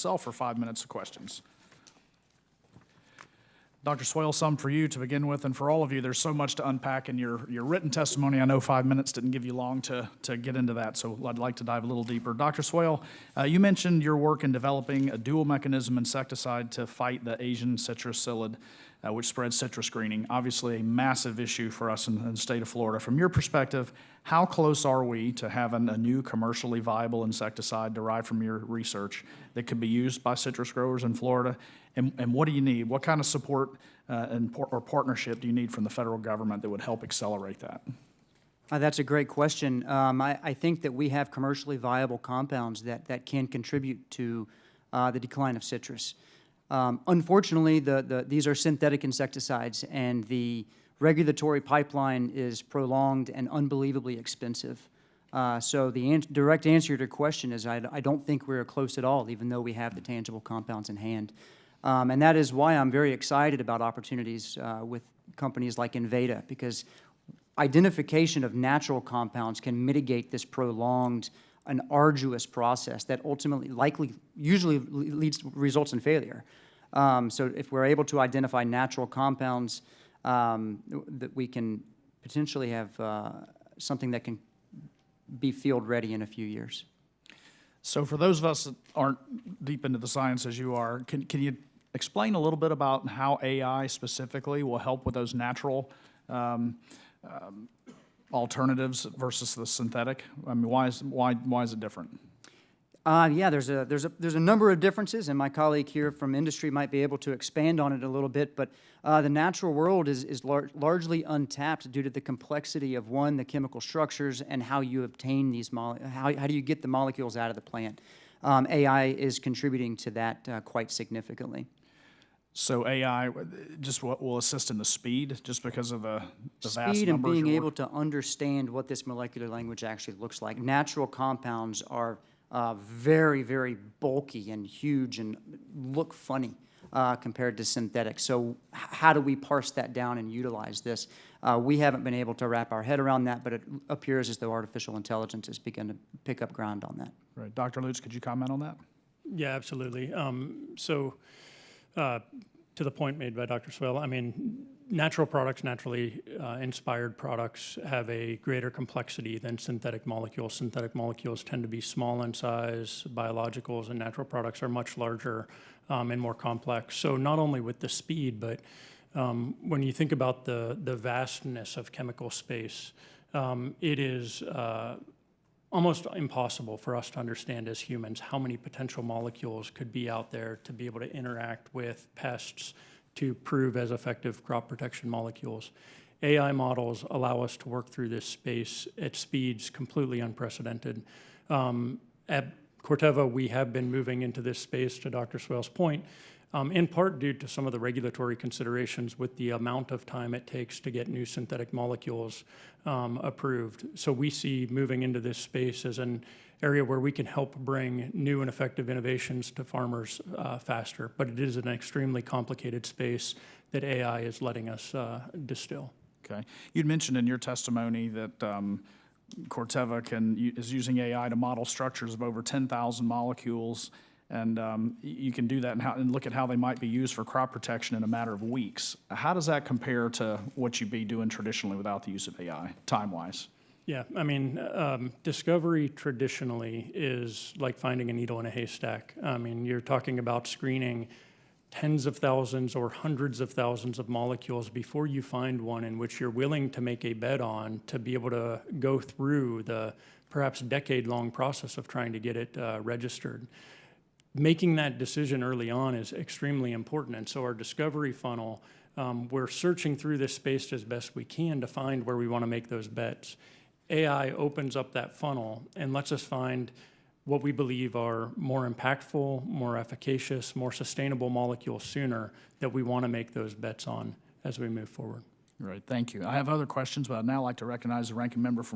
myself for 5 minutes of questions. Dr. Swale, some for you to begin with, and for all of you, there's so much to unpack in your written testimony. I know 5 minutes didn't give you long to get into that, so I'd like to dive a little deeper. Dr. Swale, you mentioned your work in developing a dual mechanism insecticide to fight the Asian citrus psyllid, which spreads citrus greening. Obviously a massive issue for us in the state of Florida. From your perspective, how close are we to having a new commercially viable insecticide derived from your research that could be used by citrus growers in Florida? And what do you need? What kind of support or partnership do you need from the federal government that would help accelerate that? That's a great question. I think that we have commercially viable compounds that can contribute to the decline of citrus. Unfortunately, these are synthetic insecticides, and the regulatory pipeline is prolonged and unbelievably expensive. So the direct answer to your question is I don't think we're close at all, even though we have the tangible compounds in hand. And that is why I'm very excited about opportunities with companies like Inveda, because identification of natural compounds can mitigate this prolonged and arduous process that ultimately usually results in failure. So if we're able to identify natural compounds, that we can potentially have something that can be field ready in a few years. So for those of us that aren't deep into the science as you are, can you explain a little bit about how AI specifically will help with those natural alternatives versus the synthetic? I mean, why is it different? Yeah, there's a number of differences, and my colleague here from industry might be able to expand on it a little bit. But the natural world is largely untapped due to the complexity of the chemical structures and how you obtain these how do you get the molecules out of the plant. AI is contributing to that quite significantly. So AI just will assist in the speed, just because of the vast numbers. Speed and being able to understand what this molecular language actually looks like. Natural compounds are very, very bulky and huge and look funny compared to synthetics. So how do we parse that down and utilize this? We haven't been able to wrap our head around that, but it appears as though artificial intelligence has begun to pick up ground on that. Right. Dr. Lutz, could you comment on that? Yeah, absolutely. To the point made by Dr. Swale, I mean, natural products, naturally inspired products have a greater complexity than synthetic molecules. Synthetic molecules tend to be small in size. Biologicals and natural products are much larger and more complex. So not only with the speed, but when you think about the vastness of chemical space, it is almost impossible for us to understand as humans how many potential molecules could be out there to be able to interact with pests to prove as effective crop protection molecules. AI models allow us to work through this space at speeds completely unprecedented. At Corteva, we have been moving into this space, to Dr. Swale's point, in part due to some of the regulatory considerations with the amount of time it takes to get new synthetic molecules approved. So we see moving into this space as an area where we can help bring new and effective innovations to farmers faster. But it is an extremely complicated space that AI is letting us distill. Okay. You'd mentioned in your testimony that Corteva is using AI to model structures of over 10,000 molecules. And you can do that and look at how they might be used for crop protection in a matter of weeks. How does that compare to what you'd be doing traditionally without the use of AI, time-wise? Yeah, I mean, discovery traditionally is like finding a needle in a haystack. I mean, you're talking about screening tens of thousands or hundreds of thousands of molecules before you find one in which you're willing to make a bet on to be able to go through the perhaps decade-long process of trying to get it registered. Making that decision early on is extremely important. And so our discovery funnel, we're searching through this space as best we can to find where we want to make those bets. AI opens up that funnel and lets us find what we believe are more impactful, more efficacious, more sustainable molecules sooner that we want to make those bets on as we move forward. Right, thank you. I have other questions, but I'd now like to recognize the ranking member from